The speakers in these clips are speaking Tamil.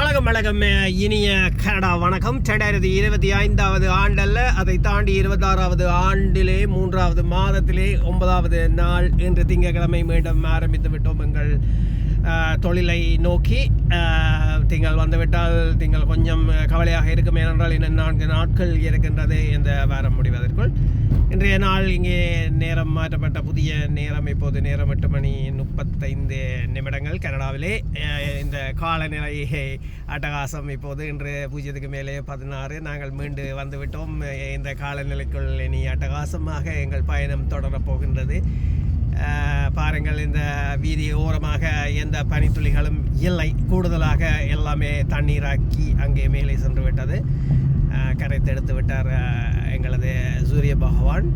வணக்கம் இனிய கனடா வணக்கம். 2025 ஆண்டல்ல, அதை தாண்டி 26வது ஆண்டிலே 3வது மாதத்திலே 9வது நாள் இன்று திங்கட்கிழமை மீண்டும் ஆரம்பித்து விட்டோம் எங்கள் தொழிலை நோக்கி. திங்கள் வந்துவிட்டால் திங்கள் கொஞ்சம் கவலையாக இருக்கும், ஏனென்றால் இன்னும் 4 நாட்கள் இருக்கின்றது இந்த வாரம் முடிவதற்குள். இன்றைய நாள் இங்கே நேரம் மாற்றப்பட்ட புதிய நேரம். இப்போது நேரம் 8:35 கனடாவிலே. இந்த காலநிலை அட்டகாசம். இப்போது இன்று 0க்கு மேலே 16. நாங்கள் மீண்டு வந்துவிட்டோம். இந்த காலநிலைக்குள் இனி அட்டகாசமாக எங்கள் பயணம் தொடரப் போகின்றது. பாருங்கள், இந்த வீதி ஓரமாக எந்த பனித்துளிகளும் இல்லை. கூடுதலாக எல்லாமே தண்ணீராக்கி அங்கே மேலே சென்று விட்டது. கரைத்து எடுத்து விட்டார் எங்களது சூரிய பகவான்.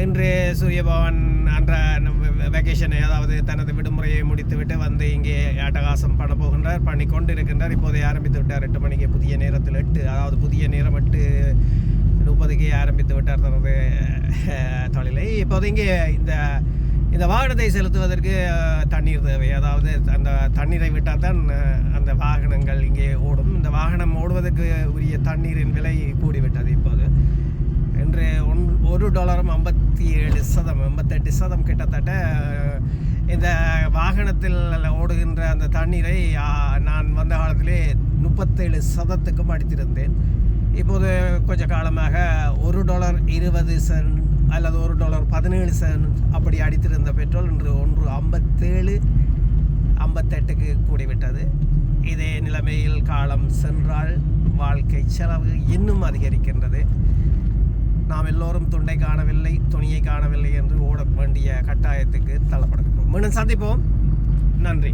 இன்று சூரிய பகவான் அன்ற வெக்கேஷனை, அதாவது தனது விடுமுறையை முடித்துவிட்டு வந்து இங்கே அட்டகாசம் பண்ண போகின்றார், பண்ணி கொண்டு இருக்கின்றார். இப்போதை ஆரம்பித்து விட்டார் 8 மணிக்கு. புதிய நேரத்தில் 8, அதாவது புதிய நேரம் 8:30 ஆரம்பித்து விட்டார் தனது தொழிலை. இப்போது இங்கே இந்த வாகனத்தை செலுத்துவதற்கு தண்ணீர் தேவை. அதாவது அந்த தண்ணீரை விட்டால் தான் அந்த வாகனங்கள் இங்கே ஓடும். இந்த வாகனம் ஓடுவதற்கு உரிய தண்ணீரின் விலை கூடிவிட்டது. இப்போது இன்று $1 58% கிட்டத்தட்ட இந்த வாகனத்தில் ஓடுகின்ற அந்த தண்ணீரை நான் வந்த காலத்திலே 37%க்கும் அடித்திருந்தேன். இப்போது கொஞ்ச காலமாக $1.20 அல்லது $1.17 அப்படி அடித்திருந்த பெட்ரோல் இன்று $1.57-58க்கு கூடிவிட்டது. இதே நிலைமையில் காலம் சென்றால் வாழ்க்கை செலவு இன்னும் அதிகரிக்கின்றது. நாம் எல்லோரும் துண்டை காணவில்லை, துணியை காணவில்லை என்று ஓட வேண்டிய கட்டாயத்துக்கு தள்ளப்படுகின்றோம். மீண்டும் சந்திப்போம். நன்றி.